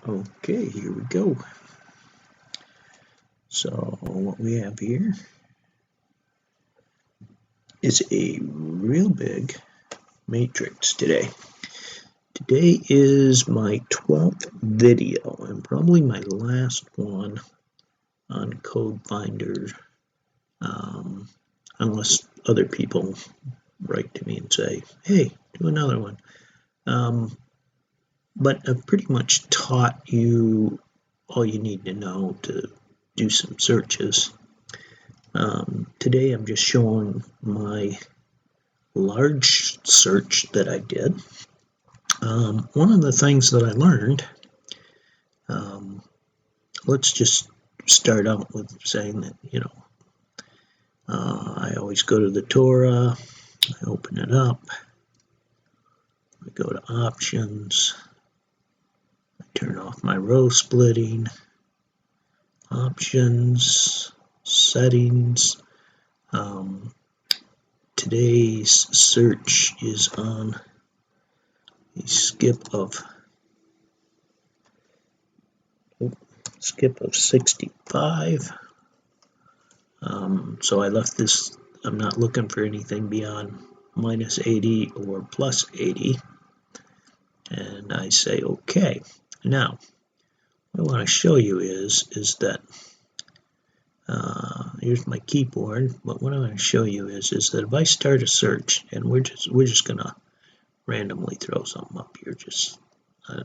Okay, here we go. So what we have here is a real big matrix today. Today is my 12th video and probably my last one on CodeFinder, unless other people write to me and say, hey, do another one. But I've pretty much taught you all you need to know to do some searches. Today I'm just showing my large search that I did. One of the things that I learned, let's just start out with saying that, I always go to the Torah, I open it up, I go to options, I turn off my row splitting, options, settings. Today's search is on a skip of 65. So I left this, I'm not looking for anything beyond minus 80 or plus 80. And I say, okay. Now, what I want to show you is that, here's my keyboard, but what I want to show you is that if I start a search, and we're just going to randomly throw something up here, just I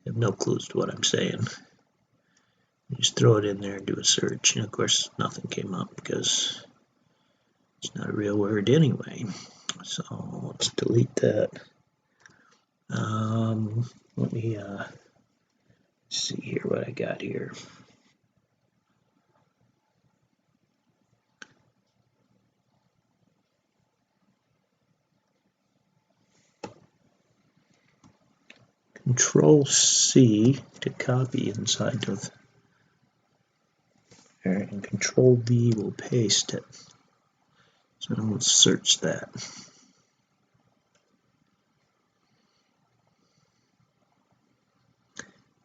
have no clues to what I'm saying. Just throw it in there and do a search, and of course nothing came up because it's not a real word anyway. So let's delete that. Let me see here what I got here. Control C to copy inside of there, and Control V will paste it. So now let's search that.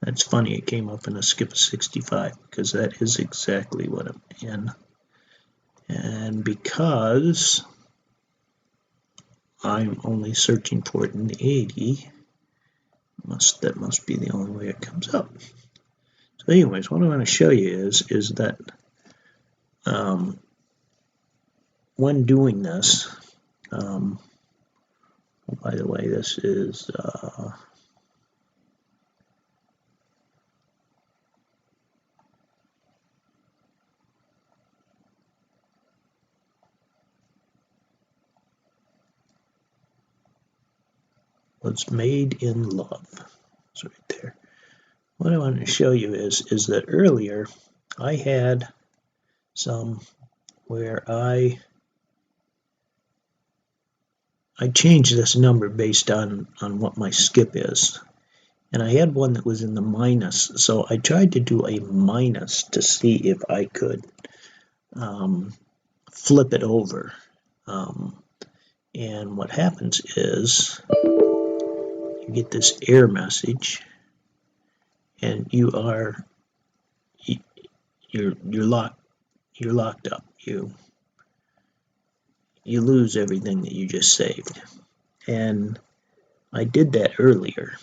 That's funny, it came up in a skip of 65 because that is exactly what I'm in. And because I'm only searching for it in 80, that must be the only way it comes up. So anyways, what I want to show you is that when doing this, oh, by the way, this is was made in love. It's right there. What I want to show you is that earlier I had some where I changed this number based on what my skip is. And I had one that was in the minus, so I tried to do a minus to see if I could flip it over. And what happens is you get this error message, and you're locked up. You lose everything that you just saved. And I did that earlier.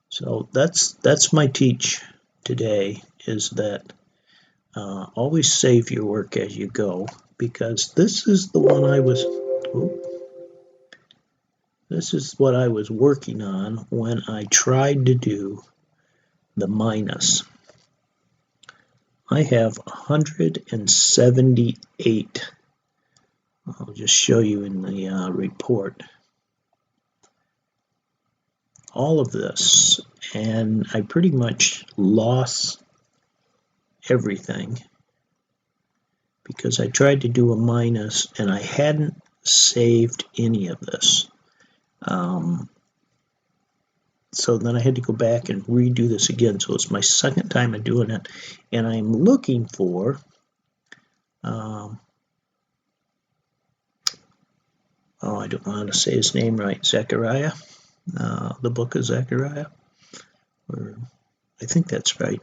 So that's my teach today, is that always save your work as you go, because this is the one this is what I was working on when I tried to do the minus. I have 178. I'll just show you in the report all of this, and I pretty much lost everything because I tried to do a minus and I hadn't saved any of this. So then I had to go back and redo this again. So it's my second time of doing it, and I'm looking for I don't know how to say his name right, Zechariah, the book of Zechariah. or I think that's right,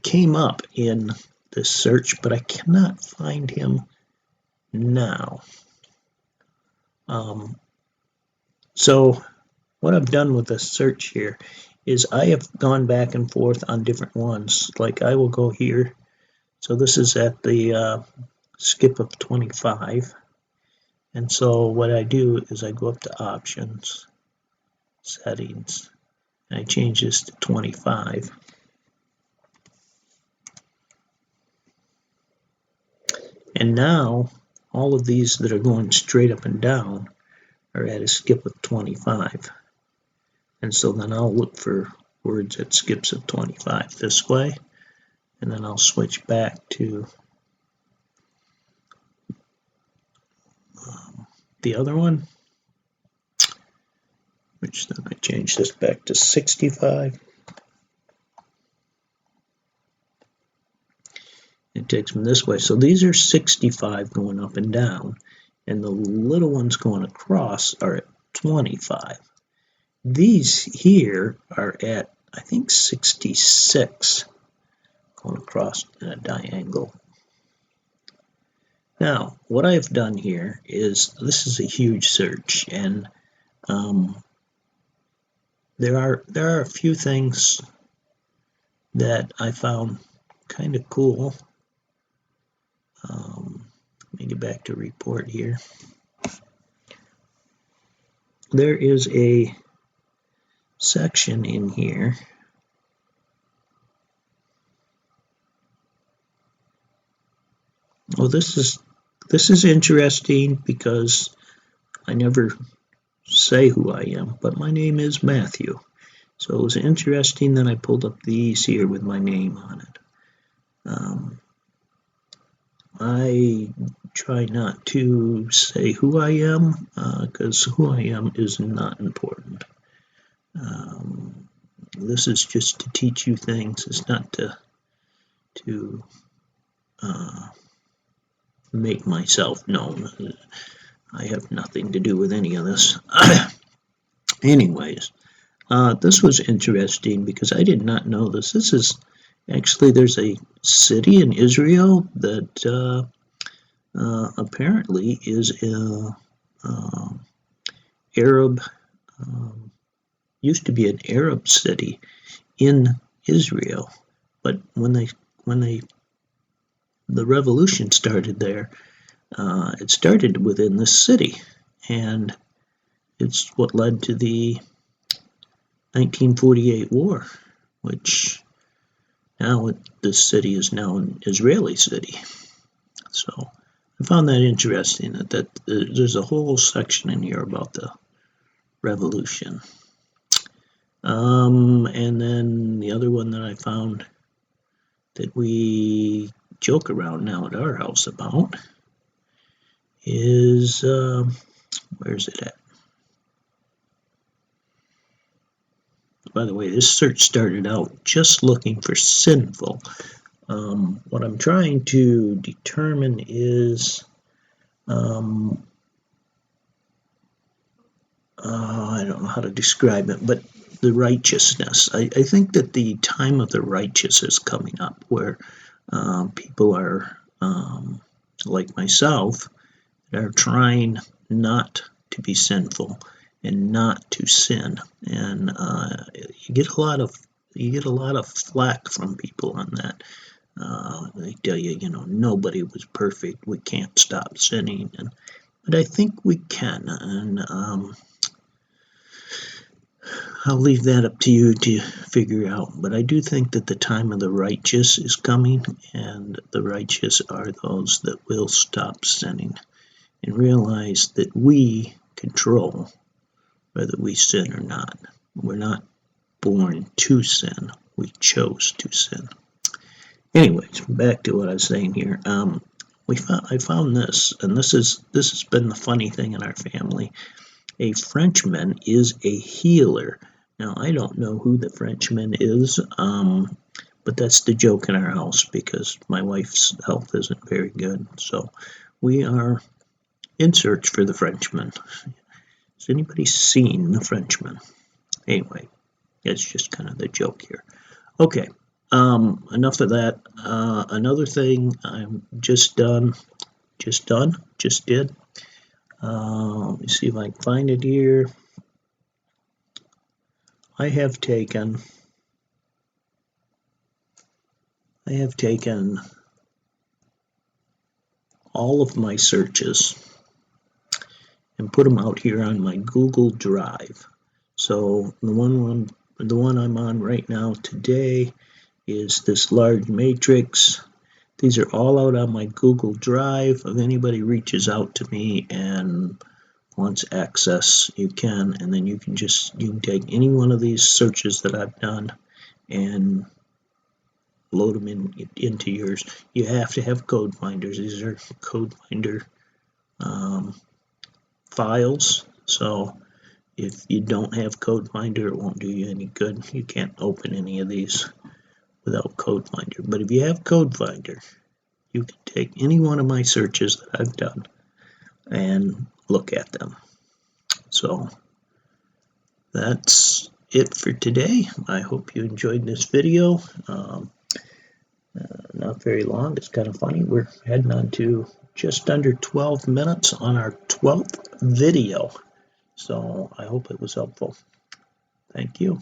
came up in this search, but I cannot find him now. So what I've done with this search here is I have gone back and forth on different ones. Like I will go here. So this is at the skip of 25. And so what I do is I go up to options, settings, and I change this to 25. And now all of these that are going straight up and down are at a skip of 25. And so then I'll look for words at skips of 25 this way, and then I'll switch back to the other one, which then I change this back to 65. It takes me this way. So these are 65 going up and down, and the little ones going across are at 25. These here are at, I think, 66 going across in a diagonal. Now, what I've done here is, this is a huge search, and there are a few things that I found kind of cool. Let me get back to report here. There is a section in here well, this is interesting because I never say who I am, but my name is Matthew. So it was interesting that I pulled up these here with my name on it. I try not to say who I am because who I am is not important. This is just to teach you things. It's not to make myself known. I have nothing to do with any of this. Anyways, this was interesting because I did not know this. This is actually, there's a city in Israel that apparently is Arab, used to be an Arab city in Israel, but when the revolution started there, it started within this city, and it's what led to the 1948 war, which now this city is now an Israeli city. So I found that interesting, that there's a whole section in here about the revolution. And then the other one that I found that we joke around now at our house about is, where's it at? By the way, this search started out just looking for sinful. What I'm trying to determine is, I don't know how to describe it, but the righteousness. I think that the time of the righteous is coming up, where people are, like myself, are trying not to be sinful and not to sin, and you get a lot of flack from people on that. They tell you, nobody was perfect. We can't stop sinning, but I think we can, and I'll leave that up to you to figure out. But I do think that the time of the righteous is coming, and the righteous are those that will stop sinning and realize that we control whether we sin or not. We're not born to sin. We chose to sin. Anyways, back to what I was saying here. I found this, and this has been the funny thing in our family. A Frenchman is a healer. Now, I don't know who the Frenchman is, but that's the joke in our house because my wife's health isn't very good. So we are in search for the Frenchman. Has anybody seen the Frenchman? Anyway, It's just kind of the joke here. Okay, enough of that. Another thing I'm just did. Let me see if I can find it here. I have taken all of my searches and put them out here on my Google Drive. So the one I'm on right now today is this large matrix. These are all out on my Google Drive. If anybody reaches out to me and wants access, you can, and then you can take any one of these searches that I've done and load them into yours. You have to have CodeFinders. These are CodeFinder files. So if you don't have CodeFinder, it won't do you any good. You can't open any of these without CodeFinder. But if you have CodeFinder, you can take any one of my searches that I've done and look at them. So that's it for today. I hope you enjoyed this video. Not very long. It's kind of funny. We're heading on to just under 12 minutes on our 12th video. So I hope it was helpful. Thank you.